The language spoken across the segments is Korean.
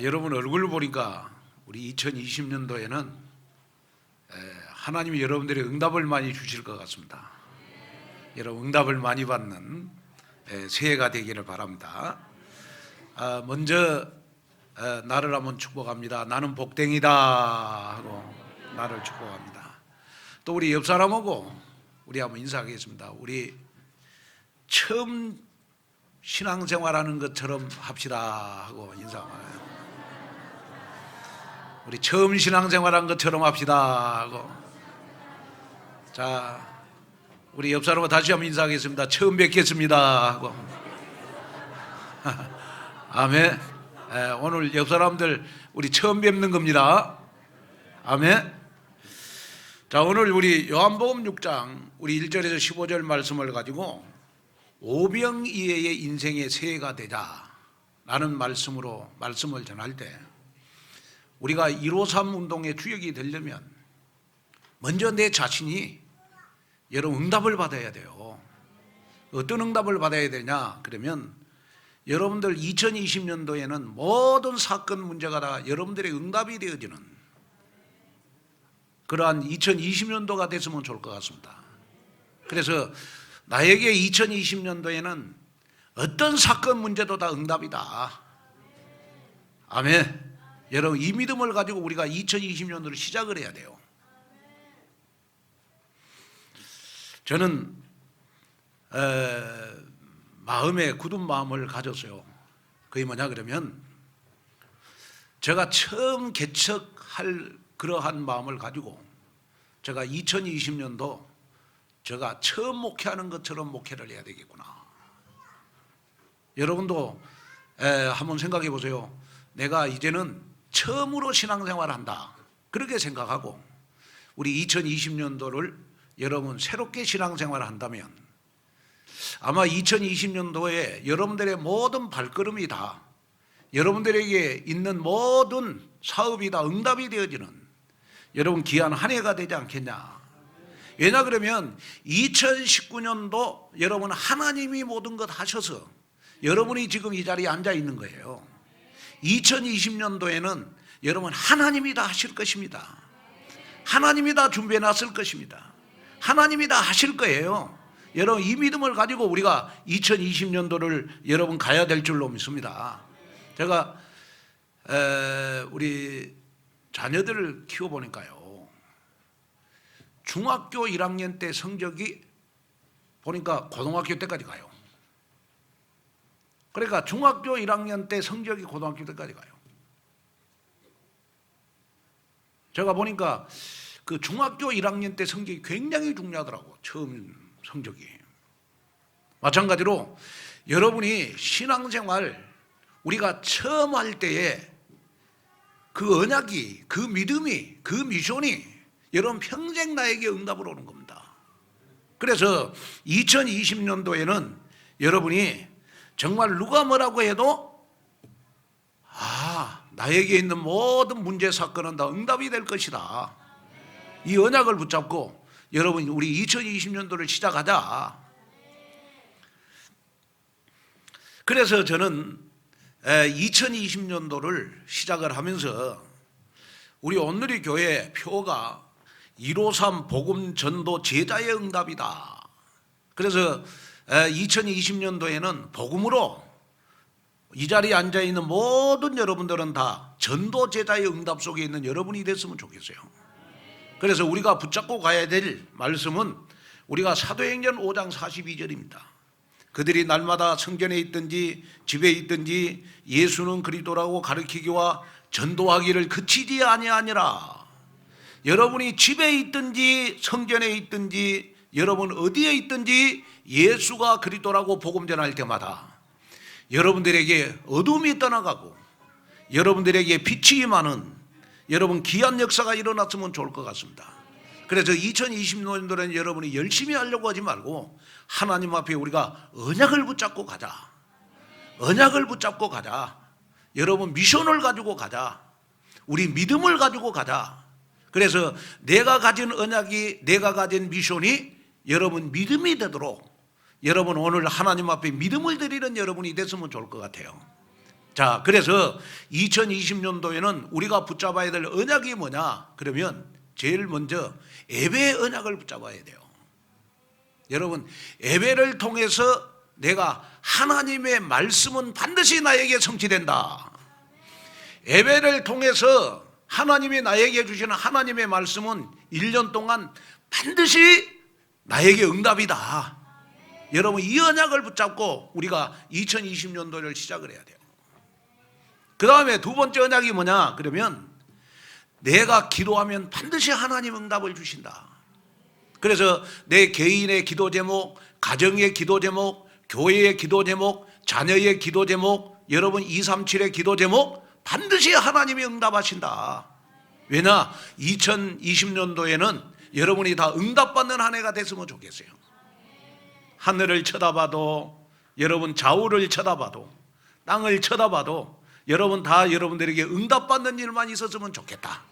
여러분 얼굴 보니까 우리 2020년도에는 하나님이 여러분들의 응답을 많이 주실 것 같습니다. 여러분 응답을 많이 받는 새해가 되기를 바랍니다. 먼저 나를 한번 축복합니다. 나는 복댕이다 하고 나를 축복합니다. 또 우리 옆 사람하고 우리 한번 인사하겠습니다. 우리 처음 신앙생활하는 것처럼 합시다 하고 인사하나요? 우리 처음 신앙생활한 것처럼 합시다 하고. 자, 우리 옆 사람과 다시 한번 인사하겠습니다. 처음 뵙겠습니다 하고. 아멘. 오늘 옆 사람들 우리 처음 뵙는 겁니다. 아멘. 자, 오늘 우리 요한복음 6장 우리 1절에서 15절 말씀을 가지고 오병이어의 인생의 새해가 되자라는 말씀을 전할 때 우리가 153 운동의 주역이 되려면 먼저 내 자신이 여러분 응답을 받아야 돼요. 어떤 응답을 받아야 되냐? 그러면 여러분들 2020년도에는 모든 사건 문제가 다 여러분들의 응답이 되어지는 그러한 2020년도가 됐으면 좋을 것 같습니다. 그래서 나에게 2020년도에는 어떤 사건 문제도 다 응답이다. 아멘. 여러분 이 믿음을 가지고 우리가 2020년도를 시작을 해야 돼요. 저는 마음에 굳은 마음을 가졌어요. 그게 뭐냐 그러면 제가 처음 개척할 그러한 마음을 가지고 제가 2020년도 제가 처음 목회하는 것처럼 목회를 해야 되겠구나. 여러분도 한번 생각해 보세요. 내가 이제는 처음으로 신앙생활을 한다. 그렇게 생각하고 우리 2020년도를 여러분 새롭게 신앙생활을 한다면 아마 2020년도에 여러분들의 모든 발걸음이 다 여러분들에게 있는 모든 사업이 다 응답이 되어지는 여러분 귀한 한 해가 되지 않겠냐. 왜냐 그러면 2019년도 여러분 하나님이 모든 것 하셔서 여러분이 지금 이 자리에 앉아 있는 거예요. 2020년도에는 여러분 하나님이 다 하실 것입니다. 하나님이 다 준비해 놨을 것입니다. 하나님이 다 하실 거예요. 여러분 이 믿음을 가지고 우리가 2020년도를 여러분 가야 될 줄로 믿습니다. 제가 우리 자녀들을 키워보니까요, 중학교 1학년 때 성적이 보니까 고등학교 때까지 가요. 그러니까 중학교 1학년 때 성적이 고등학교 때까지 가요. 제가 보니까 그 중학교 1학년 때 성적이 굉장히 중요하더라고. 처음 성적이. 마찬가지로 여러분이 신앙생활 우리가 처음 할 때에 그 언약이, 그 믿음이, 그 미션이 여러분 평생 나에게 응답으로 오는 겁니다. 그래서 2020년도에는 여러분이 정말 누가 뭐라고 해도 나에게 있는 모든 문제 사건은 다 응답이 될 것이다. 이 언약을 붙잡고 여러분 우리 2020년도를 시작하자. 그래서 저는 2020년도를 시작을 하면서 우리 온누리 교회 표가 153 복음 전도 제자의 응답이다. 그래서 2020년도에는 복음으로 이 자리에 앉아있는 모든 여러분들은 다 전도 제자의 응답 속에 있는 여러분이 됐으면 좋겠어요. 그래서 우리가 붙잡고 가야 될 말씀은 우리가 사도행전 5장 42절입니다. 그들이 날마다 성전에 있든지 집에 있든지 예수는 그리스도라고 가르치기와 전도하기를 그치지 아니하니라. 여러분이 집에 있든지 성전에 있든지 여러분 어디에 있든지 예수가 그리스도라고 복음 전할 때마다 여러분들에게 어둠이 떠나가고 여러분들에게 빛이 임하는 여러분 귀한 역사가 일어났으면 좋을 것 같습니다. 그래서 2020년도에는 여러분이 열심히 하려고 하지 말고 하나님 앞에 우리가 언약을 붙잡고 가자. 언약을 붙잡고 가자. 여러분 미션을 가지고 가자. 우리 믿음을 가지고 가자. 그래서 내가 가진 언약이, 내가 가진 미션이 여러분 믿음이 되도록 여러분 오늘 하나님 앞에 믿음을 드리는 여러분이 됐으면 좋을 것 같아요. 자, 그래서 2020년도에는 우리가 붙잡아야 될 언약이 뭐냐? 그러면 제일 먼저 예배의 언약을 붙잡아야 돼요. 여러분, 예배를 통해서 내가 하나님의 말씀은 반드시 나에게 성취된다. 예배를 통해서 하나님이 나에게 주시는 하나님의 말씀은 1년 동안 반드시 나에게 응답이다. 여러분, 이 언약을 붙잡고 우리가 2020년도를 시작을 해야 돼요. 그 다음에 두 번째 언약이 뭐냐? 그러면 내가 기도하면 반드시 하나님 응답을 주신다. 그래서 내 개인의 기도 제목, 가정의 기도 제목, 교회의 기도 제목, 자녀의 기도 제목, 여러분 237의 기도 제목 반드시 하나님이 응답하신다. 왜냐? 2020년도에는 여러분이 다 응답받는 한 해가 됐으면 좋겠어요. 하늘을 쳐다봐도, 여러분 좌우를 쳐다봐도, 땅을 쳐다봐도 여러분 다 여러분들에게 응답받는 일만 있었으면 좋겠다.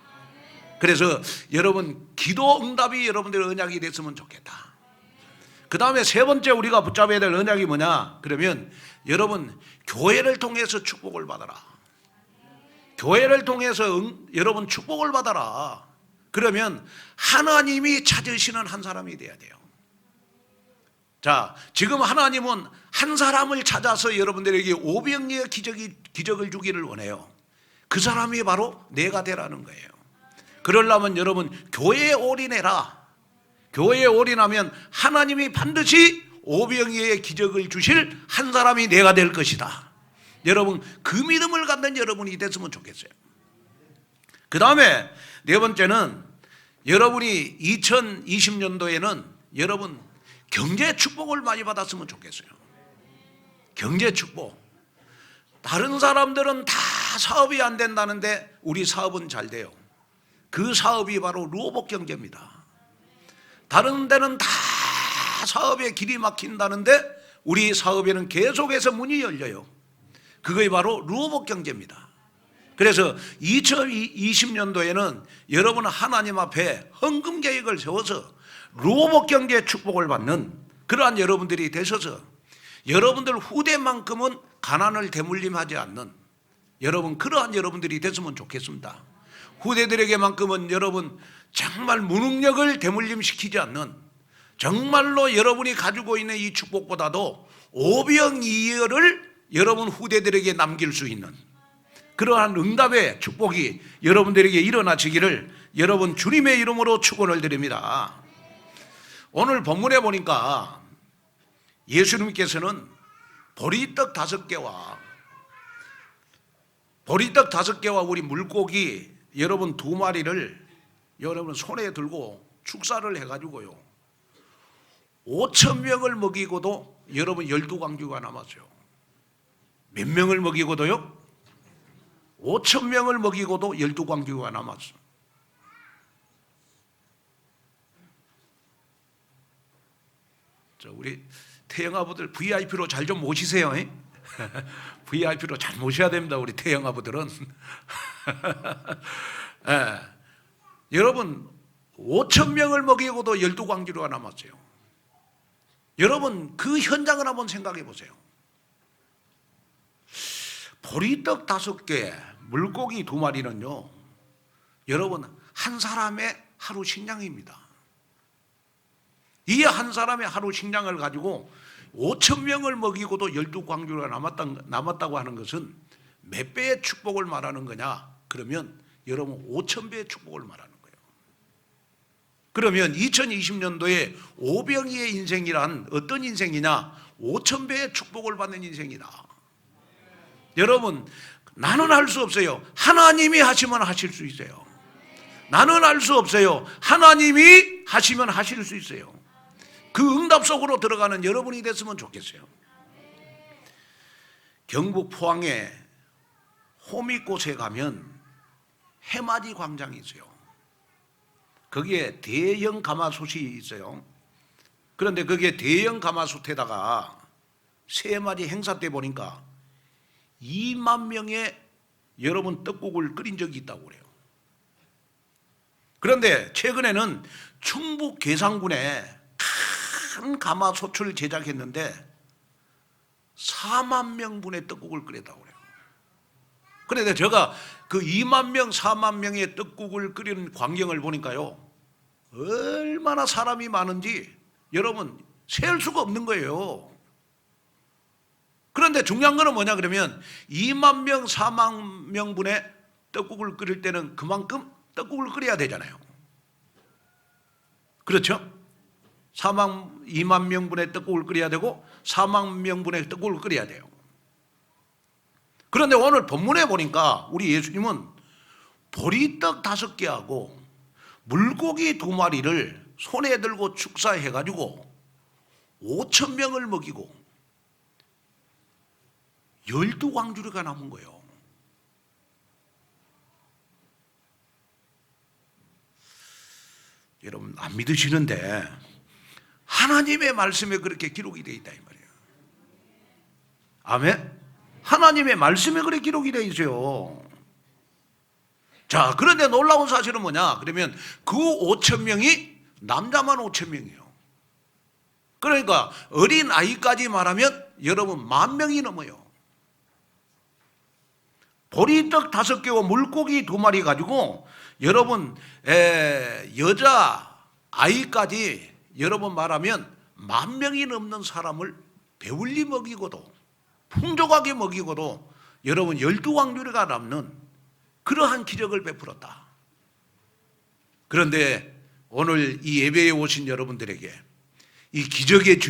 그래서 여러분 기도 응답이 여러분들의 언약이 됐으면 좋겠다. 그 다음에 세 번째 우리가 붙잡아야 될 언약이 뭐냐? 그러면 여러분 교회를 통해서 축복을 받아라. 교회를 통해서 여러분 축복을 받아라. 그러면 하나님이 찾으시는 한 사람이 돼야 돼요. 자, 지금 하나님은 한 사람을 찾아서 여러분들에게 오병이의 기적을 주기를 원해요. 그 사람이 바로 내가 되라는 거예요. 그러려면 여러분 교회에 올인해라. 교회에 올인하면 하나님이 반드시 오병이의 기적을 주실 한 사람이 내가 될 것이다. 여러분 그 믿음을 갖는 여러분이 됐으면 좋겠어요. 그 다음에 네 번째는 여러분이 2020년도에는 여러분 경제 축복을 많이 받았으면 좋겠어요. 경제 축복. 다른 사람들은 다 사업이 안 된다는데 우리 사업은 잘 돼요. 그 사업이 바로 루어복 경제입니다. 다른 데는 다 사업에 길이 막힌다는데 우리 사업에는 계속해서 문이 열려요. 그게 바로 루어복 경제입니다. 그래서 2020년도에는 여러분 하나님 앞에 헌금 계획을 세워서 루어복 경제 축복을 받는 그러한 여러분들이 되셔서 여러분들 후대만큼은 가난을 대물림하지 않는 여러분 그러한 여러분들이 됐으면 좋겠습니다. 후대들에게만큼은 여러분 정말 무능력을 대물림시키지 않는 정말로 여러분이 가지고 있는 이 축복보다도 오병이어를 여러분 후대들에게 남길 수 있는 그러한 응답의 축복이 여러분들에게 일어나시기를 여러분 주님의 이름으로 축원을 드립니다. 오늘 본문에 보니까 예수님께서는 보리떡 5개와 우리 물고기 여러분 2마리를 여러분 손에 들고 축사를 해가지고요 5,000명을 먹이고도 여러분 12광주가 남았어요. 몇 명을 먹이고도요? 5,000명을 먹이고도 12광주가 남았어요. 우리 태영아부들 VIP로 잘 좀 모시세요. VIP로 잘 모셔야 됩니다. 우리 태영아부들은. 예. 여러분 5,000명을 먹이고도 12광주가 남았어요. 여러분 그 현장을 한번 생각해 보세요. 보리떡 5개, 물고기 2마리는요 여러분 한 사람의 하루 식량입니다. 이 한 사람의 하루 식량을 가지고 5,000명을 먹이고도 12광주가 남았다고 하는 것은 몇 배의 축복을 말하는 거냐? 그러면 여러분 5,000배의 축복을 말하는 거예요. 그러면 2020년도에 오병이의 인생이란 어떤 인생이냐? 5,000배의 축복을 받는 인생이다. 여러분 나는 할 수 없어요. 하나님이 하시면 하실 수 있어요. 나는 할 수 없어요. 하나님이 하시면 하실 수 있어요. 그 응답 속으로 들어가는 여러분이 됐으면 좋겠어요. 경북 포항에 호미꽃에 가면 해맞이 광장이 있어요. 거기에 대형 가마솥이 있어요. 그런데 거기에 대형 가마솥에다가 새해맞이 행사 때 보니까 2만 명의 여러분 떡국을 끓인 적이 있다고 그래요. 그런데 최근에는 충북 괴산군에 큰 가마솥을 제작했는데 4만 명분의 떡국을 끓였다고 그래요. 그런데 제가 그 2만 명, 4만 명의 떡국을 끓이는 광경을 보니까요, 얼마나 사람이 많은지 여러분 셀 수가 없는 거예요. 그런데 중요한 거는 뭐냐 그러면 2만 명, 4만 명분의 떡국을 끓일 때는 그만큼 떡국을 끓여야 되잖아요. 그렇죠? 2만 명분의 떡국을 끓여야 되고 4만 명분의 떡국을 끓여야 돼요. 그런데 오늘 본문에 보니까 우리 예수님은 보리떡 5개하고 물고기 2마리를 손에 들고 축사해가지고 5천 명을 먹이고 12광주리가 남은 거예요. 여러분 안 믿으시는데 하나님의 말씀에 그렇게 기록이 되어 있다 이 말이에요. 아멘? 하나님의 말씀에 그렇게 기록이 되어 있어요. 자, 그런데 놀라운 사실은 뭐냐 그러면 그 5천 명이 남자만 5천 명이에요. 그러니까 어린 아이까지 말하면 여러분 10,000명이 넘어요. 보리떡 5개와 물고기 2마리 가지고 여러분 여자 아이까지 여러분 말하면 10,000명이 넘는 사람을 배불리 먹이고도 풍족하게 먹이고도 여러분 12광주리가 남는 그러한 기적을 베풀었다. 그런데 오늘 이 예배에 오신 여러분들에게 이 기적의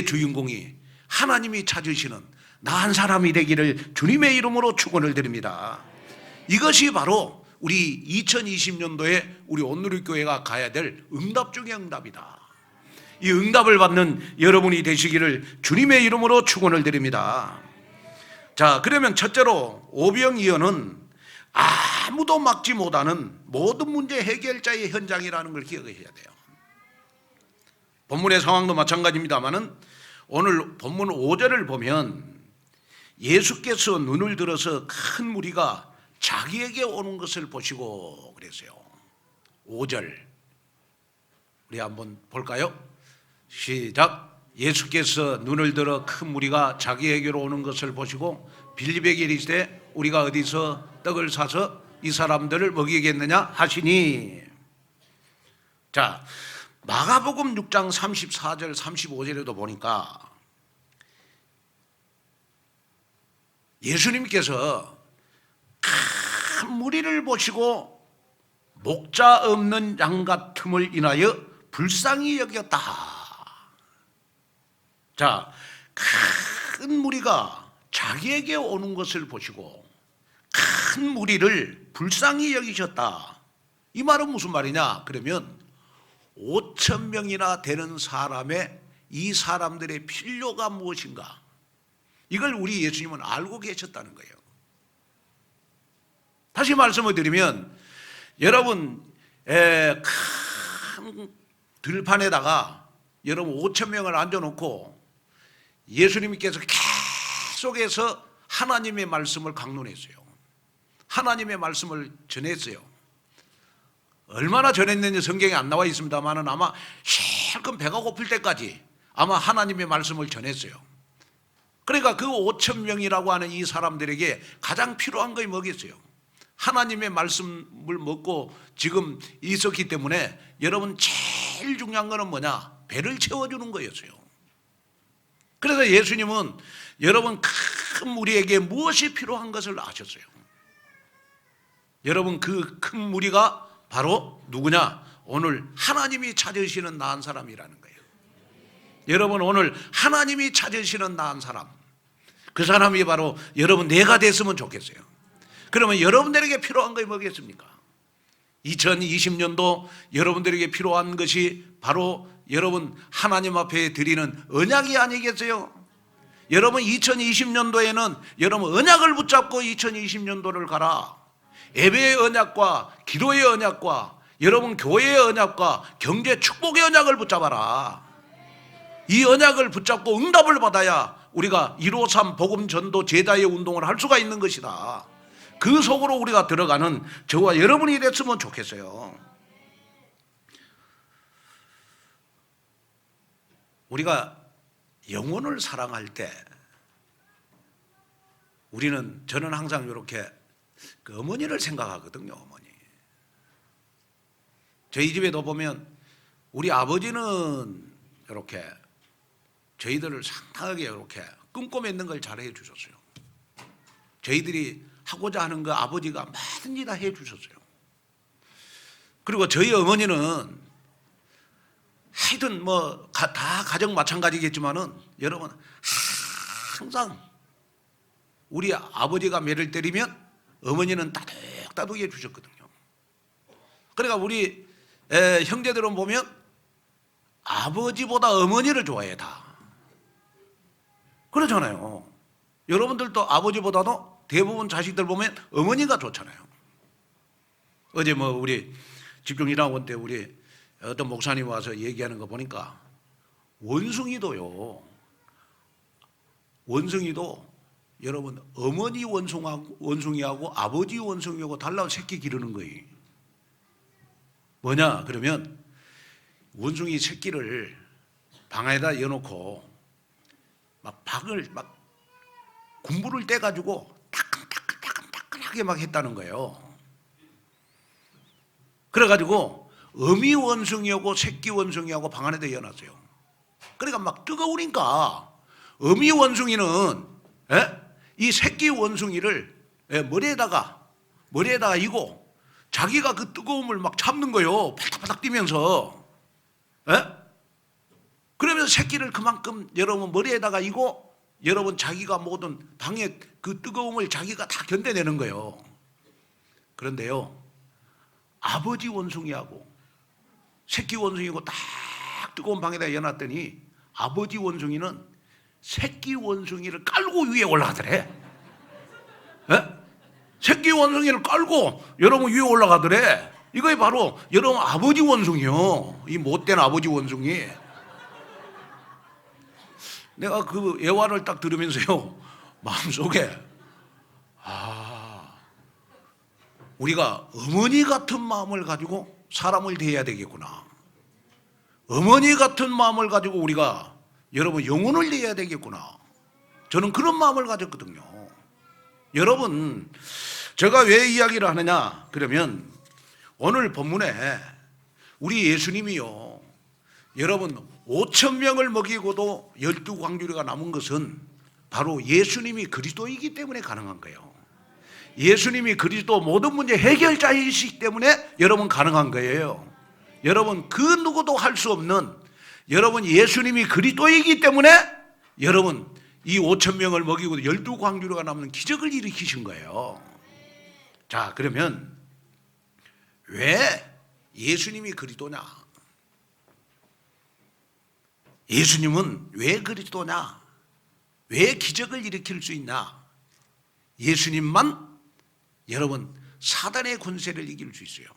주인공이 하나님이 찾으시는 나 한 사람이 되기를 주님의 이름으로 축원을 드립니다. 이것이 바로 우리 2020년도에 우리 온누리교회가 가야 될 응답 중의 응답이다. 이 응답을 받는 여러분이 되시기를 주님의 이름으로 축원을 드립니다. 자, 그러면 첫째로 오병이어는 아무도 막지 못하는 모든 문제 해결자의 현장이라는 걸 기억해야 돼요. 본문의 상황도 마찬가지입니다만은 오늘 본문 5절을 보면 예수께서 눈을 들어서 큰 무리가 자기에게 오는 것을 보시고 그랬어요. 5절 우리 한번 볼까요? 시작. 예수께서 눈을 들어 큰 무리가 자기에게로 오는 것을 보시고 빌립에게 이르시되 우리가 어디서 떡을 사서 이 사람들을 먹이겠느냐 하시니. 자, 마가복음 6장 34절 35절에도 보니까 예수님께서 큰 무리를 보시고 목자 없는 양 같음을 인하여 불쌍히 여겼다. 자, 큰 무리가 자기에게 오는 것을 보시고 큰 무리를 불쌍히 여기셨다. 이 말은 무슨 말이냐 그러면 5천 명이나 되는 사람의 이 사람들의 필요가 무엇인가 이걸 우리 예수님은 알고 계셨다는 거예요. 다시 말씀을 드리면 여러분 큰 들판에다가 여러분 5천 명을 앉아놓고 예수님께서 계속해서 하나님의 말씀을 강론했어요. 하나님의 말씀을 전했어요. 얼마나 전했는지 성경에 안 나와 있습니다만 아마 실컷 배가 고플 때까지 아마 하나님의 말씀을 전했어요. 그러니까 그 5천 명이라고 하는 이 사람들에게 가장 필요한 것이 뭐겠어요? 하나님의 말씀을 먹고 지금 있었기 때문에 여러분 제일 중요한 것은 뭐냐? 배를 채워주는 거였어요. 그래서 예수님은 여러분 큰 무리에게 무엇이 필요한 것을 아셨어요. 여러분 그 큰 무리가 바로 누구냐? 오늘 하나님이 찾으시는 나은 사람이라는 거예요. 여러분 오늘 하나님이 찾으시는 나은 사람, 그 사람이 바로 여러분 내가 됐으면 좋겠어요. 그러면 여러분들에게 필요한 것이 뭐겠습니까? 2020년도 여러분들에게 필요한 것이 바로 여러분 하나님 앞에 드리는 언약이 아니겠어요? 여러분 2020년도에는 여러분 언약을 붙잡고 2020년도를 가라. 예배의 언약과 기도의 언약과 여러분 교회의 언약과 경제 축복의 언약을 붙잡아라. 이 언약을 붙잡고 응답을 받아야 우리가 153 복음 전도 제자의 운동을 할 수가 있는 것이다. 그 속으로 우리가 들어가는 저와 여러분이 됐으면 좋겠어요. 우리가 영혼을 사랑할 때 저는 항상 이렇게 그 어머니를 생각하거든요. 어머니. 저희 집에도 보면 우리 아버지는 이렇게 저희들을 상당하게 이렇게 꼼꼼했는 걸 잘해 주셨어요. 저희들이 하고자 하는 거 아버지가 뭐든지 다 해 주셨어요. 그리고 저희 어머니는 하여튼 뭐 다 가정 마찬가지겠지만은 여러분 항상 우리 아버지가 매를 때리면 어머니는 따둑따둑 해 주셨거든요. 그러니까 우리 형제들은 보면 아버지보다 어머니를 좋아해 다. 그러잖아요. 여러분들도 아버지보다도 대부분 자식들 보면 어머니가 좋잖아요. 어제 뭐 우리 집중일학원 때 우리 어떤 목사님 와서 얘기하는 거 보니까 원숭이도 여러분 어머니 원숭이하고 아버지 원숭이하고 달라 새끼 기르는 거예요. 뭐냐 그러면 원숭이 새끼를 방 안에다 여놓고 막 박을 막 군부를 떼가지고 따끈따끈하게 막 했다는 거예요. 그래가지고 어미 원숭이하고 새끼 원숭이하고 방 안에다 여놨어요. 그러니까 막 뜨거우니까 어미 원숭이는 이 새끼 원숭이를 머리에다가 이고 자기가 그 뜨거움을 막 참는 거예요. 바닥바닥 뛰면서. 그러면서 새끼를 그만큼 여러분 머리에다가 이고 여러분 자기가 모든 방에 그 뜨거움을 자기가 다 견뎌내는 거예요. 그런데요, 아버지 원숭이하고 새끼 원숭이고 딱 뜨거운 방에다 여놨더니 아버지 원숭이는 새끼 원숭이를 깔고 위에 올라가더래. 새끼 원숭이를 깔고 여러분 위에 올라가더래. 이거에 바로 여러분 아버지 원숭이요. 이 못된 아버지 원숭이. 내가 그 예화를 딱 들으면서요, 마음속에 우리가 어머니 같은 마음을 가지고 사람을 대해야 되겠구나. 어머니 같은 마음을 가지고 우리가 여러분 영혼을 내야 되겠구나. 저는 그런 마음을 가졌거든요. 여러분, 제가 왜 이야기를 하느냐 그러면 오늘 본문에 우리 예수님이요, 여러분 5,000명을 먹이고도 12광주리가 남은 것은 바로 예수님이 그리스도이기 때문에 가능한 거예요. 예수님이 그리스도 모든 문제 해결자이시기 때문에 여러분 가능한 거예요. 여러분 그 누구도 할 수 없는, 여러분 예수님이 그리스도이기 때문에 여러분 이 5,000명을 먹이고 12광주리가 남는 기적을 일으키신 거예요. 자, 그러면 왜 예수님이 그리스도냐? 예수님은 왜 그리스도냐? 왜 기적을 일으킬 수 있냐? 예수님만 여러분 사단의 권세를 이길 수 있어요.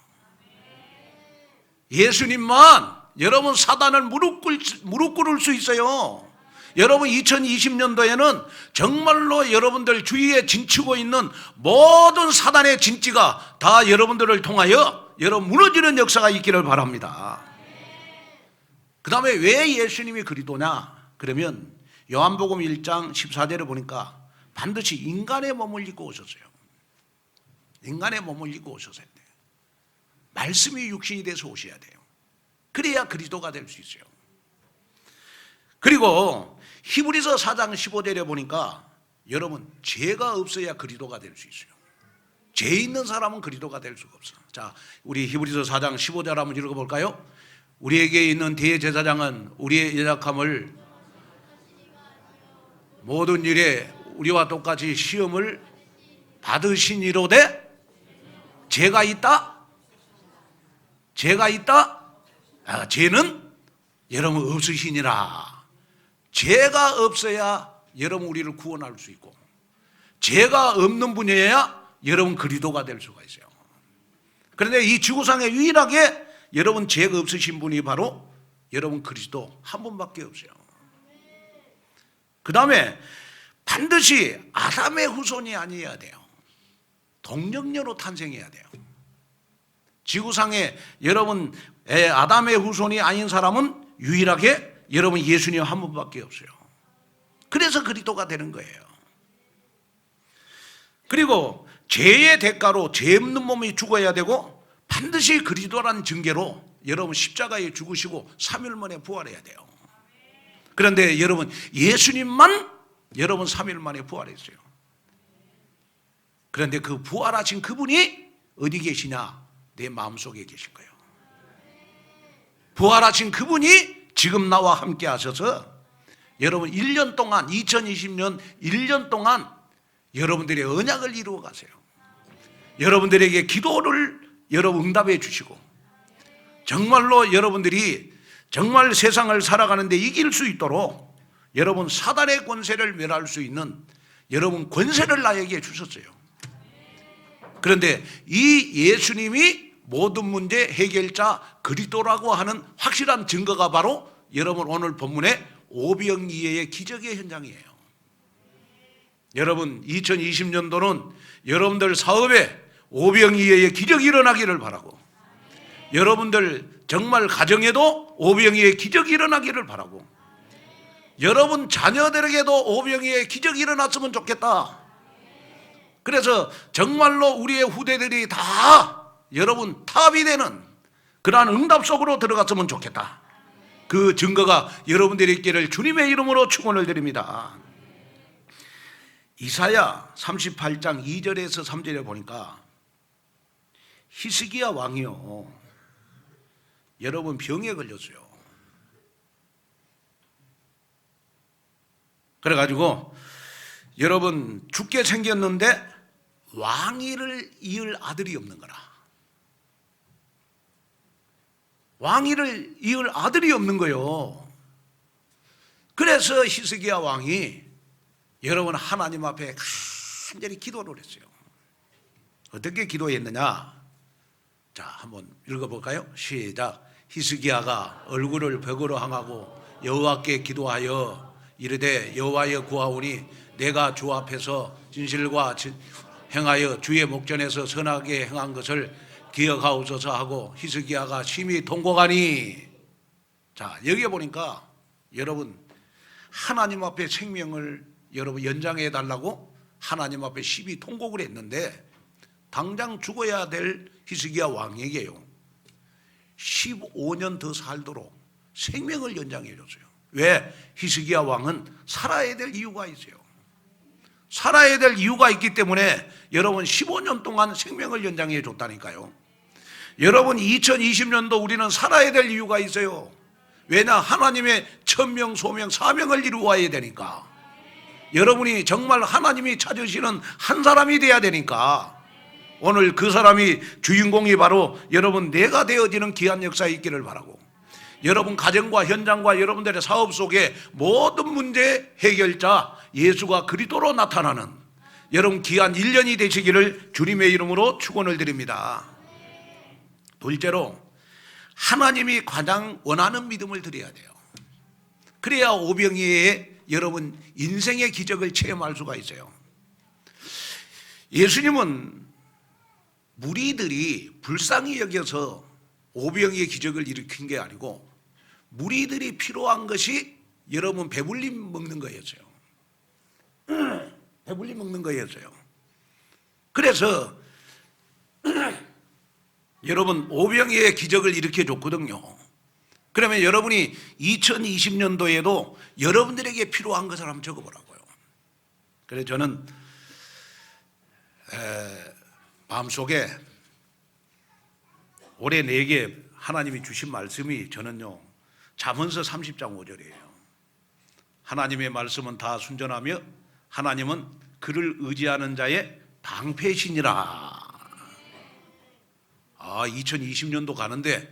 예수님만 여러분 사단을 무릎 꿇을 수 있어요. 여러분 2020년도에는 정말로 여러분들 주위에 진치고 있는 모든 사단의 진지가 다 여러분들을 통하여 여러분 무너지는 역사가 있기를 바랍니다. 그 다음에 왜 예수님이 그리스도냐? 그러면 요한복음 1장 14절에 보니까 반드시 인간의 몸을 입고 오셨어요. 인간의 몸을 입고 오셨어야 돼요. 말씀이 육신이 돼서 오셔야 돼요. 그래야 그리스도가 될 수 있어요. 그리고 히브리서 4장 15절에 보니까 여러분 죄가 없어야 그리스도가 될 수 있어요. 죄 있는 사람은 그리스도가 될 수가 없어요. 자, 우리 히브리서 4장 15절 한번 읽어볼까요? 우리에게 있는 대제사장은 우리의 연약함을 모든 일에 우리와 똑같이 시험을 받으시니로되 죄가 있다? 죄가 있다? 죄는 여러분 없으시니라. 죄가 없어야 여러분 우리를 구원할 수 있고, 죄가 없는 분이어야 여러분 그리스도가 될 수가 있어요. 그런데 이 지구상에 유일하게 여러분 죄가 없으신 분이 바로 여러분 그리스도 한 분밖에 없어요. 그 다음에 반드시 아담의 후손이 아니어야 돼요. 동정녀로 탄생해야 돼요. 지구상에 여러분 아담의 후손이 아닌 사람은 유일하게 여러분 예수님 한 분밖에 없어요. 그래서 그리스도가 되는 거예요. 그리고 죄의 대가로 죄 없는 몸이 죽어야 되고 반드시 그리스도라는 징계로 여러분 십자가에 죽으시고 3일 만에 부활해야 돼요. 그런데 여러분 예수님만 여러분 3일 만에 부활했어요. 그런데 그 부활하신 그분이 어디 계시냐? 내 마음속에 계신 거예요. 부활하신 그분이 지금 나와 함께 하셔서 여러분 1년 동안 2020년 1년 동안 여러분들의 언약을 이루어 가세요. 여러분들에게 기도를 여러분 응답해 주시고 정말로 여러분들이 정말 세상을 살아가는데 이길 수 있도록 여러분 사단의 권세를 멸할 수 있는 여러분 권세를 나에게 주셨어요. 그런데 이 예수님이 모든 문제 해결자 그리스도라고 하는 확실한 증거가 바로 여러분 오늘 본문의 오병이어의 기적의 현장이에요. 여러분 2020년도는 여러분들 사업에 오병이어의 기적이 일어나기를 바라고 여러분들 정말 가정에도 오병이어의 기적이 일어나기를 바라고 여러분 자녀들에게도 오병이어의 기적이 일어났으면 좋겠다. 그래서 정말로 우리의 후대들이 다 여러분 탑이 되는 그러한 응답 속으로 들어갔으면 좋겠다. 그 증거가 여러분들이 있기를 주님의 이름으로 축원을 드립니다. 이사야 38장 2절에서 3절에 보니까 히스기야 왕이요 여러분 병에 걸렸어요. 그래가지고 여러분 죽게 생겼는데 왕위를 이을 아들이 없는 거라. 왕위를 이을 아들이 없는 거요. 그래서 히스기야 왕이 여러분 하나님 앞에 간절히 기도를 했어요. 어떻게 기도했느냐? 자, 한번 읽어볼까요? 시작. 히스기야가 얼굴을 벽으로 향하고 여호와께 기도하여 이르되 여호와여 구하오니 내가 주 앞에서 진실과 행하여 주의 목전에서 선하게 행한 것을 기억하옵소서 하고 히스기야가 심히 통곡하니. 자, 여기에 보니까 여러분 하나님 앞에 생명을 여러분 연장해 달라고 하나님 앞에 심히 통곡을 했는데 당장 죽어야 될 히스기야 왕에게요 15년 더 살도록 생명을 연장해 줬어요. 왜? 히스기야 왕은 살아야 될 이유가 있어요. 살아야 될 이유가 있기 때문에 여러분 15년 동안 생명을 연장해 줬다니까요. 여러분 2020년도 우리는 살아야 될 이유가 있어요. 왜냐? 하나님의 천명 소명 사명을 이루어야 되니까. 여러분이 정말 하나님이 찾으시는 한 사람이 돼야 되니까 오늘 그 사람이 주인공이 바로 여러분 내가 되어지는 귀한 역사에 있기를 바라고 여러분 가정과 현장과 여러분들의 사업 속에 모든 문제 해결자 예수가 그리스도로 나타나는 여러분 귀한 1년이 되시기를 주님의 이름으로 축원을 드립니다. 둘째로 하나님이 가장 원하는 믿음을 드려야 돼요. 그래야 오병이어의 여러분 인생의 기적을 체험할 수가 있어요. 예수님은 무리들이 불쌍히 여겨서 오병이어의 기적을 일으킨 게 아니고 무리들이 필요한 것이 여러분 배불리 먹는 거였어요. 배불리 먹는 거였어요. 그래서 여러분 오병이어의 기적을 일으켜 줬거든요. 그러면 여러분이 2020년도에도 여러분들에게 필요한 것을 한번 적어보라고요. 그래서 저는 마음속에 올해 내게 하나님이 주신 말씀이 저는요 잠언서 30장 5절이에요. 하나님의 말씀은 다 순전하며 하나님은 그를 의지하는 자의 방패시니라. 2020년도 가는데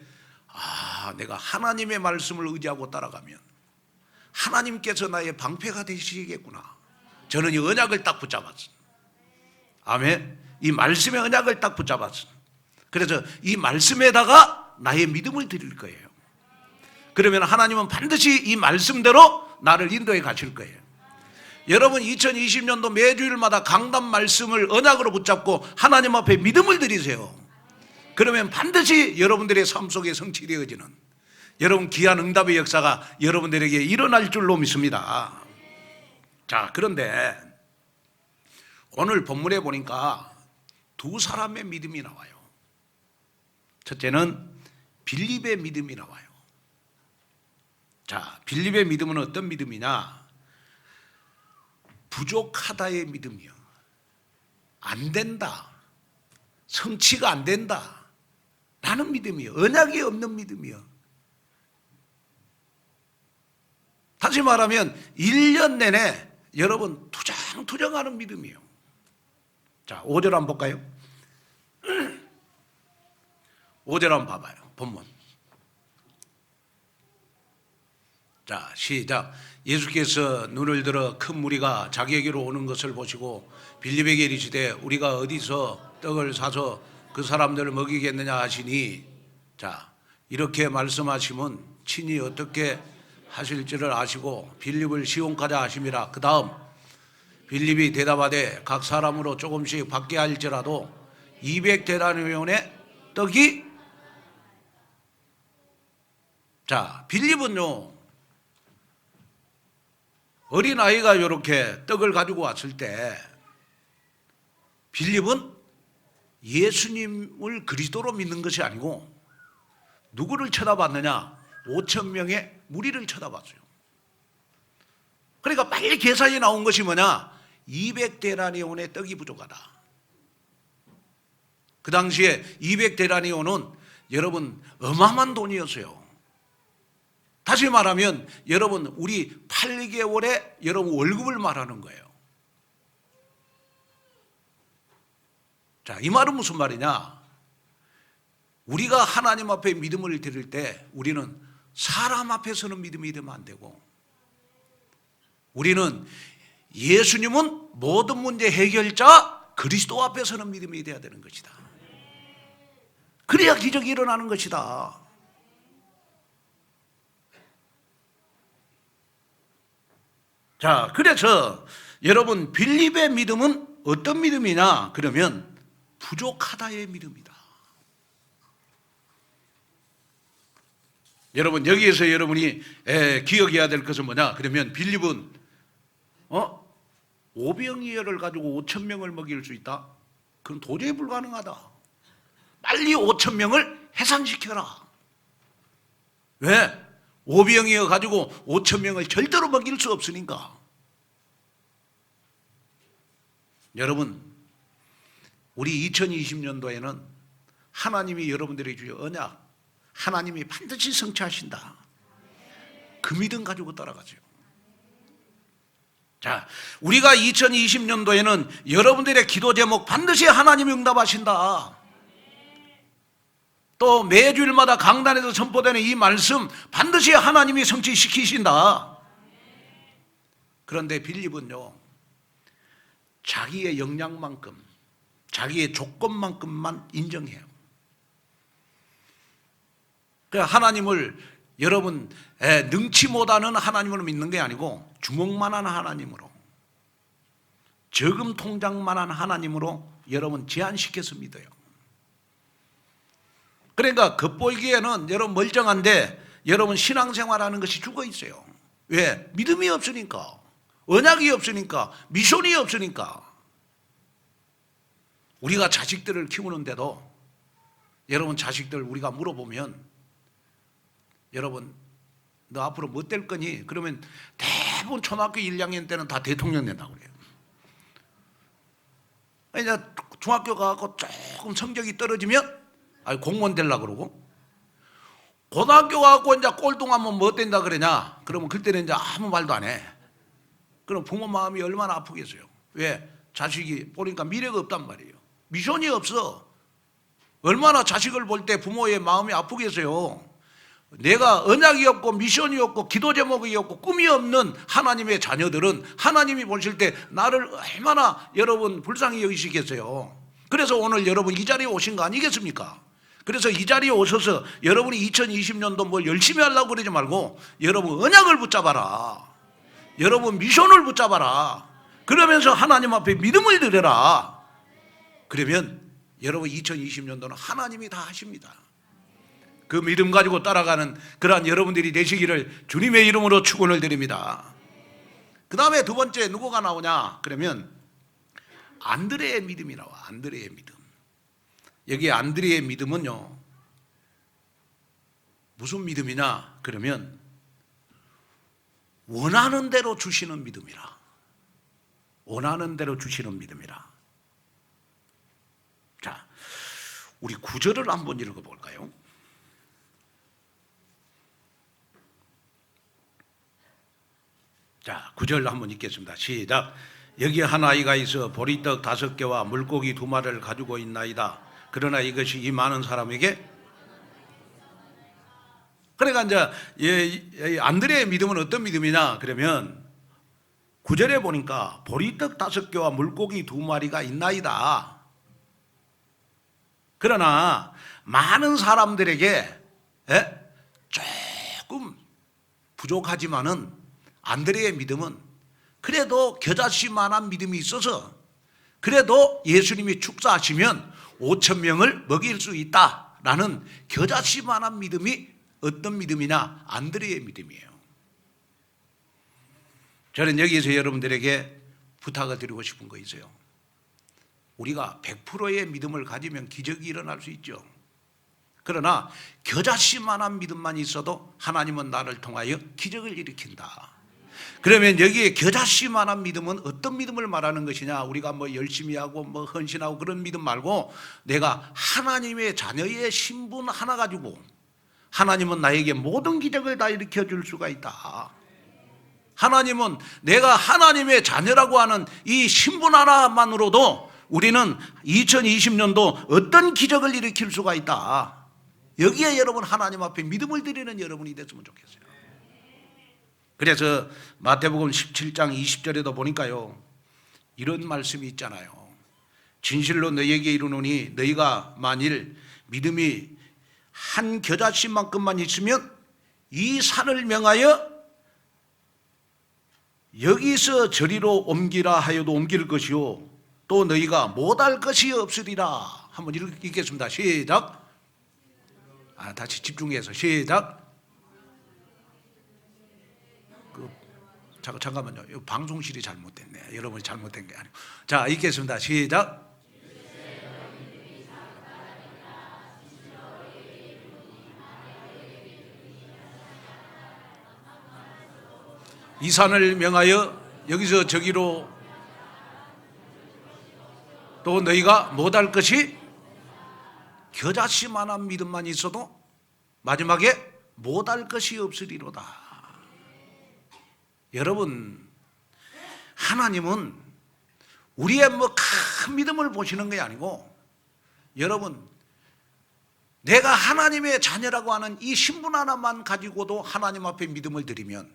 내가 하나님의 말씀을 의지하고 따라가면 하나님께서 나의 방패가 되시겠구나. 저는 이 언약을 딱 붙잡았어요. 아멘. 이 말씀의 언약을 딱 붙잡았어요. 그래서 이 말씀에다가 나의 믿음을 드릴 거예요. 그러면 하나님은 반드시 이 말씀대로 나를 인도해 가실 거예요. 여러분 2020년도 매주일마다 강단 말씀을 언약으로 붙잡고 하나님 앞에 믿음을 드리세요. 그러면 반드시 여러분들의 삶 속에 성취되어지는 여러분 귀한 응답의 역사가 여러분들에게 일어날 줄로 믿습니다. 자, 그런데 오늘 본문에 보니까 두 사람의 믿음이 나와요. 첫째는 빌립의 믿음이 나와요. 자, 빌립의 믿음은 어떤 믿음이냐? 부족하다의 믿음이요. 안 된다. 성취가 안 된다. 라는 믿음이요. 언약이 없는 믿음이요. 다시 말하면 1년 내내 여러분 투정투정하는 믿음이요. 자, 5절 한번 볼까요? 5절 한번 봐봐요. 본문. 자, 시작. 예수께서 눈을 들어 큰 무리가 자기에게로 오는 것을 보시고 빌립에게 이르시되 우리가 어디서 떡을 사서 그 사람들을 먹이겠느냐 하시니, 자, 이렇게 말씀하시면 친히 어떻게 하실지를 아시고 빌립을 시온까지 하심이라. 그 다음 빌립이 대답하되 각 사람으로 조금씩 받게 할지라도 200데나리온의 떡이, 자, 빌립은요 어린아이가 이렇게 떡을 가지고 왔을 때 빌립은 예수님을 그리스도로 믿는 것이 아니고 누구를 쳐다봤느냐? 5천 명의 무리를 쳐다봤어요. 그러니까 빨리 계산이 나온 것이 뭐냐? 200데나리온의 떡이 부족하다. 그 당시에 200데나리온은 여러분 어마어마한 돈이었어요. 다시 말하면 여러분 우리 8개월에 여러분 월급을 말하는 거예요. 자, 이 말은 무슨 말이냐? 우리가 하나님 앞에 믿음을 드릴 때 우리는 사람 앞에서는 믿음이 되면 안 되고, 우리는 예수님은 모든 문제 해결자 그리스도 앞에서는 믿음이 돼야 되는 것이다. 그래야 기적이 일어나는 것이다. 자, 그래서 여러분 빌립의 믿음은 어떤 믿음이냐? 그러면 부족하다의 믿음이다. 여러분 여기에서 여러분이 기억해야 될 것은 뭐냐? 그러면 빌립은 오병이어를 가지고 5천 명을 먹일 수 있다? 그건 도저히 불가능하다. 빨리 5천 명을 해산시켜라. 왜? 오병이어 가지고 5천 명을 절대로 먹일 수 없으니까. 여러분 우리 2020년도에는 하나님이 여러분들에게 주신 언약, 하나님이 반드시 성취하신다. 그 믿음 가지고 따라가세요. 자, 우리가 2020년도에는 여러분들의 기도 제목 반드시 하나님이 응답하신다. 또 매주일마다 강단에서 선포되는 이 말씀 반드시 하나님이 성취시키신다. 그런데 빌립은요 자기의 역량만큼, 자기의 조건만큼만 인정해요. 하나님을 여러분 능치 못하는 하나님으로 믿는 게 아니고 주먹만한 하나님으로, 저금 통장만한 하나님으로 여러분 제한시켜서 믿어요. 그러니까 겉보이기에는 여러분 멀쩡한데 여러분 신앙생활하는 것이 죽어 있어요. 왜? 믿음이 없으니까, 언약이 없으니까, 미션이 없으니까. 우리가 자식들을 키우는데도 여러분 자식들 우리가 물어보면 여러분 너 앞으로 뭐 될 거니? 그러면 대부분 초등학교 1, 2학년 때는 다 대통령 된다고 그래요. 이제 중학교 가고 조금 성적이 떨어지면 공무원 되려고 그러고, 고등학교 가고 이제 꼴등하면 뭐 된다 그러냐? 그러면 그때는 이제 아무 말도 안 해. 그럼 부모 마음이 얼마나 아프겠어요. 왜? 자식이 보니까 미래가 없단 말이에요. 미션이 없어. 얼마나 자식을 볼 때 부모의 마음이 아프겠어요. 내가 언약이 없고 미션이 없고 기도 제목이 없고 꿈이 없는 하나님의 자녀들은 하나님이 보실 때 나를 얼마나 여러분 불쌍히 여기시겠어요. 그래서 오늘 여러분 이 자리에 오신 거 아니겠습니까? 그래서 이 자리에 오셔서 여러분이 2020년도 뭘 열심히 하려고 그러지 말고 여러분 언약을 붙잡아라. 여러분 미션을 붙잡아라. 그러면서 하나님 앞에 믿음을 드려라. 그러면 여러분 2020년도는 하나님이 다 하십니다. 그 믿음 가지고 따라가는 그러한 여러분들이 되시기를 주님의 이름으로 축원을 드립니다. 그 다음에 두 번째 누구가 나오냐? 그러면 안드레의 믿음이 나와. 안드레의 믿음. 여기 안드레의 믿음은요, 무슨 믿음이냐 그러면 원하는 대로 주시는 믿음이라. 원하는 대로 주시는 믿음이라. 자, 우리 구절을 한번 읽어볼까요? 자, 구절 한번 읽겠습니다. 시작. 여기 한 아이가 있어 보리떡 5개와 물고기 2마리를 가지고 있나이다. 그러나 이것이 이 많은 사람에게, 그러니까 이제 안드레의 믿음은 어떤 믿음이냐 그러면 9절에 보니까 보리떡 5개와 물고기 2마리가 있나이다. 그러나 많은 사람들에게 조금 부족하지만은 안드레의 믿음은 그래도 겨자씨만한 믿음이 있어서 그래도 예수님이 축사하시면 5,000명을 먹일 수 있다라는 겨자씨만한 믿음이 어떤 믿음이냐? 안드레의 믿음이에요. 저는 여기서 여러분들에게 부탁을 드리고 싶은 거 있어요. 우리가 100%의 믿음을 가지면 기적이 일어날 수 있죠. 그러나 겨자씨만한 믿음만 있어도 하나님은 나를 통하여 기적을 일으킨다. 그러면 여기에 겨자씨만한 믿음은 어떤 믿음을 말하는 것이냐? 우리가 뭐 열심히 하고 뭐 헌신하고 그런 믿음 말고 내가 하나님의 자녀의 신분 하나 가지고 하나님은 나에게 모든 기적을 다 일으켜 줄 수가 있다. 하나님은 내가 하나님의 자녀라고 하는 이 신분 하나만으로도 우리는 2020년도 어떤 기적을 일으킬 수가 있다. 여기에 여러분 하나님 앞에 믿음을 드리는 여러분이 됐으면 좋겠어요. 그래서 마태복음 17장 20절에도 보니까요, 이런 말씀이 있잖아요. 진실로 너희에게 이르노니 너희가 만일 믿음이 한 겨자씨만큼만 있으면 이 산을 명하여 여기서 저리로 옮기라 하여도 옮길 것이요 또 너희가 못할 것이 없으리라. 한번 읽겠습니다. 시작. 다시 집중해서 시작. 잠깐만요. 이 방송실이 잘못됐네. 여러분이 잘못된 게 아니고. 자, 읽겠습니다. 시작. 이 산을 명하여 여기서 저기로 또 너희가 못할 것이, 겨자씨만한 믿음만 있어도 마지막에 못할 것이 없으리로다. 여러분, 하나님은 우리의 뭐 큰 믿음을 보시는 게 아니고, 여러분, 내가 하나님의 자녀라고 하는 이 신분 하나만 가지고도 하나님 앞에 믿음을 드리면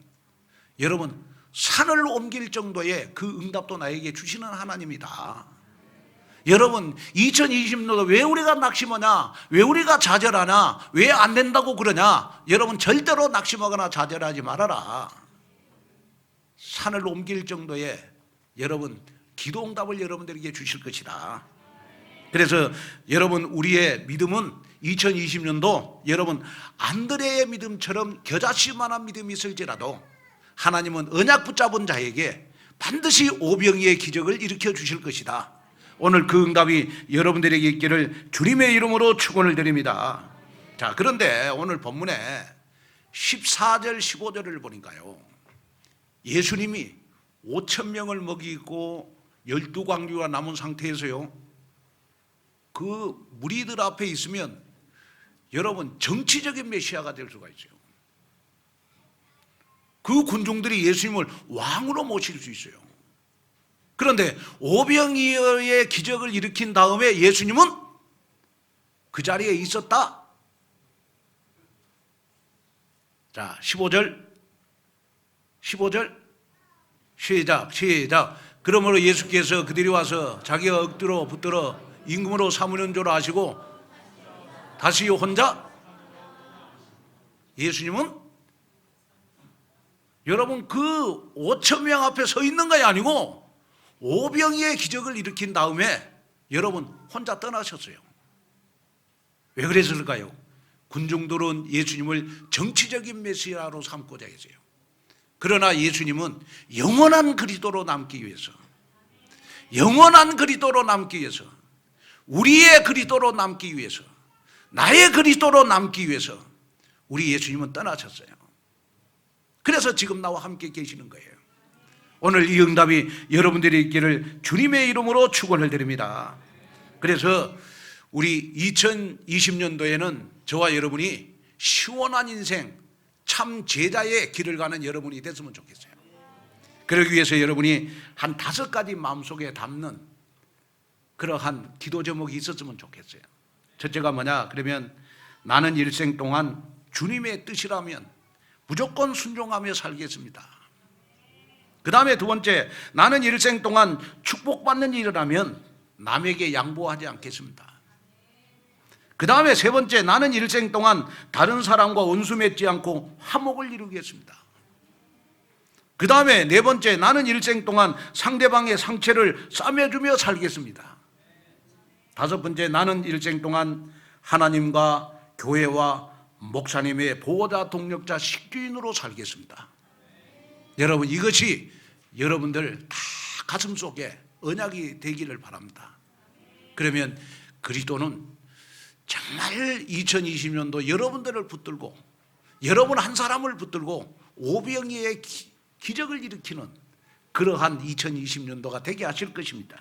여러분 산을 옮길 정도의 그 응답도 나에게 주시는 하나님이다. 여러분 2020년도 왜 우리가 낙심하냐? 왜 우리가 좌절하냐? 왜 안 된다고 그러냐? 여러분 절대로 낙심하거나 좌절하지 말아라. 산을 옮길 정도의 여러분 기도 응답을 여러분들에게 주실 것이다. 그래서 여러분 우리의 믿음은 2020년도 여러분 안드레의 믿음처럼 겨자씨만한 믿음이 있을지라도 하나님은 언약 붙잡은 자에게 반드시 오병이의 기적을 일으켜 주실 것이다. 오늘 그 응답이 여러분들에게 있기를 주님의 이름으로 축원을 드립니다. 자, 그런데 오늘 본문에 14절 15절을 보니까요, 예수님이 5,000명을 먹이고 12광주가 남은 상태에서요, 그 무리들 앞에 있으면 여러분 정치적인 메시아가 될 수가 있어요. 그 군중들이 예수님을 왕으로 모실 수 있어요. 그런데 오병이어의 기적을 일으킨 다음에 예수님은 그 자리에 있었다. 자, 15절 시작. 그러므로 예수께서 그들이 와서 자기가 억지로 붙들어 임금으로 삼으는 줄 아시고 다시 혼자, 예수님은 여러분 그 5,000명 앞에 서 있는 것이 아니고 오병이의 기적을 일으킨 다음에 여러분 혼자 떠나셨어요. 왜 그랬을까요? 군중들은 예수님을 정치적인 메시아로 삼고자 했어요. 그러나 예수님은 영원한 그리스도로 남기 위해서, 영원한 그리스도로 남기 위해서, 우리의 그리스도로 남기 위해서, 나의 그리스도로 남기 위해서 우리 예수님은 떠나셨어요. 그래서 지금 나와 함께 계시는 거예요. 오늘 이 응답이 여러분들이 있기를 주님의 이름으로 축원을 드립니다. 그래서 우리 2020년도에는 저와 여러분이 시원한 인생, 참 제자의 길을 가는 여러분이 됐으면 좋겠어요. 그러기 위해서 여러분이 한 5가지 마음속에 담는 그러한 기도 제목이 있었으면 좋겠어요. 첫째가 뭐냐? 그러면 나는 일생 동안 주님의 뜻이라면 무조건 순종하며 살겠습니다. 그 다음에 두 번째, 나는 일생 동안 축복받는 일이라면 남에게 양보하지 않겠습니다. 그 다음에 세 번째, 나는 일생 동안 다른 사람과 원수 맺지 않고 화목을 이루겠습니다. 그 다음에 네 번째, 나는 일생 동안 상대방의 상처를 싸매주며 살겠습니다. 다섯 번째, 나는 일생 동안 하나님과 교회와 목사님의 보호자, 동력자, 식주인으로 살겠습니다. 여러분, 이것이 여러분들 다 가슴속에 언약이 되기를 바랍니다. 그러면 그리스도는 정말 2020년도 여러분들을 붙들고, 여러분 한 사람을 붙들고 오병이의 기적을 일으키는 그러한 2020년도가 되게 하실 것입니다.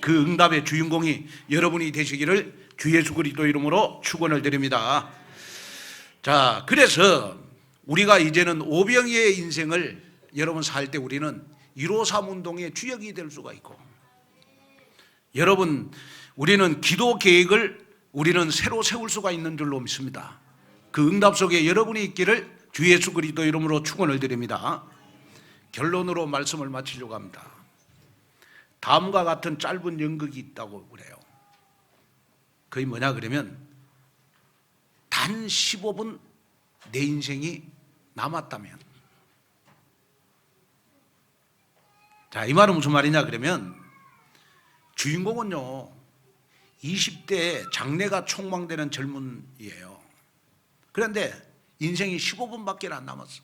그 응답의 주인공이 여러분이 되시기를 주 예수 그리스도 이름으로 축원을 드립니다. 자, 그래서 우리가 이제는 오병이의 인생을 여러분 살 때 우리는 153 운동의 주역이 될 수가 있고, 여러분 우리는 기도 계획을 우리는 새로 세울 수가 있는 줄로 믿습니다. 그 응답 속에 여러분이 있기를 주 예수 그리스도 이름으로 축원을 드립니다. 결론으로 말씀을 마치려고 합니다. 다음과 같은 짧은 연극이 있다고 그래요. 그게 뭐냐 그러면, 단 15분 내 인생이 남았다면, 자, 이 말은 무슨 말이냐 그러면, 주인공은요 20대에 장래가 촉망되는 젊은이에요. 그런데 인생이 15분밖에 안 남았어.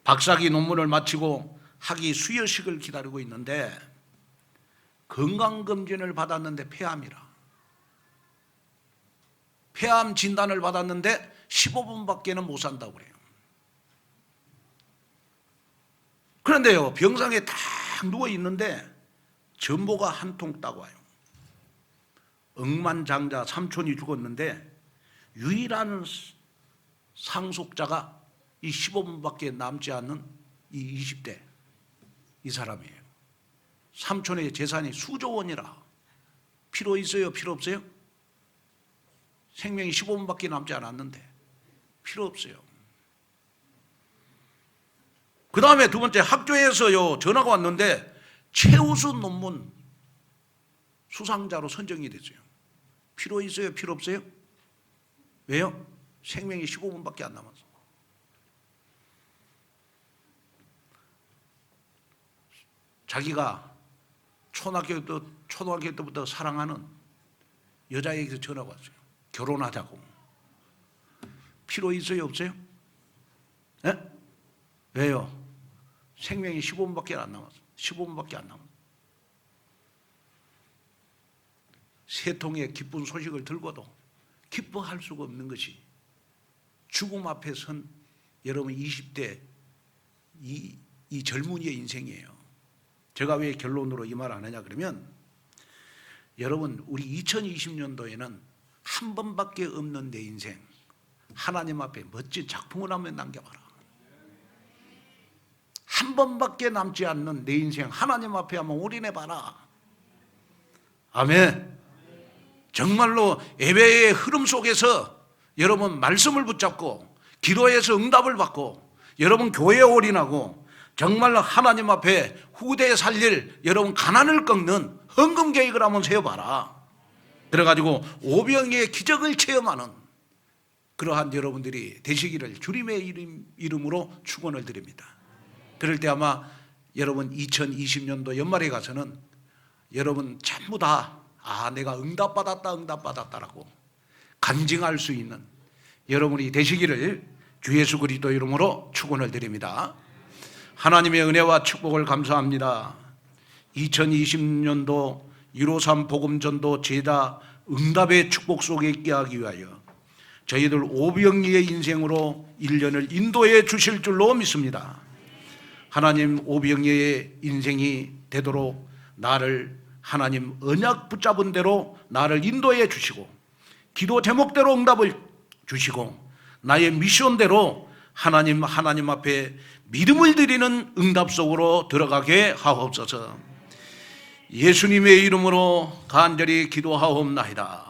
박사학위 논문을 마치고 학위 수여식을 기다리고 있는데 건강검진을 받았는데 폐암이라. 폐암 진단을 받았는데 15분밖에는 못 산다고 그래요. 그런데요, 병상에 딱 누워 있는데 전보가 한 통 따고 와요. 억만장자 삼촌이 죽었는데 유일한 상속자가 이 15분밖에 남지 않는 이 20대 이 사람이에요. 삼촌의 재산이 수조 원이라. 필요 있어요? 필요 없어요? 생명이 15분밖에 남지 않았는데 필요 없어요. 그 다음에 두 번째, 학교에서요 전화가 왔는데 최우수 논문 수상자로 선정이 됐어요. 필요 있어요? 필요 없어요? 왜요? 생명이 15분밖에 안 남았어. 자기가 초등학교 때부터 사랑하는 여자에게서 전화가 왔어요. 결혼하자고. 필요 있어요? 없어요? 네? 왜요? 생명이 15분밖에 안 남았어. 15분밖에 안 남았어. 세 통의 기쁜 소식을 들고도 기뻐할 수가 없는 것이 죽음 앞에 선 여러분 20대 이 젊은이의 인생이에요. 제가 왜 결론으로 이 말 안 하냐 그러면, 여러분 우리 2020년도에는 한 번밖에 없는 내 인생 하나님 앞에 멋진 작품을 한번 남겨봐라. 한 번밖에 남지 않는 내 인생 하나님 앞에 한번 올인해봐라. 아멘. 정말로 예배의 흐름 속에서 여러분 말씀을 붙잡고 기도해서 응답을 받고 여러분 교회에 올인하고 정말로 하나님 앞에 후대에 살릴 여러분 가난을 꺾는 헌금 계획을 한번 세워봐라. 그래가지고 오병이의 기적을 체험하는 그러한 여러분들이 되시기를 주님의 이름으로 축원을 드립니다. 그럴 때 아마 여러분 2020년도 연말에 가서는 여러분 전부 다 내가 응답받았다라고 간증할 수 있는 여러분이 되시기를 주 예수 그리스도 이름으로 축원을 드립니다. 하나님의 은혜와 축복을 감사합니다. 2020년도 153 복음전도 제자 응답의 축복 속에 있게 하기 위하여 저희들 오병이의 인생으로 1년을 인도해 주실 줄로 믿습니다. 하나님, 오병이의 인생이 되도록 나를 하나님 언약 붙잡은 대로 나를 인도해 주시고, 기도 제목대로 응답을 주시고, 나의 미션대로 하나님 앞에 믿음을 드리는 응답 속으로 들어가게 하옵소서. 예수님의 이름으로 간절히 기도하옵나이다.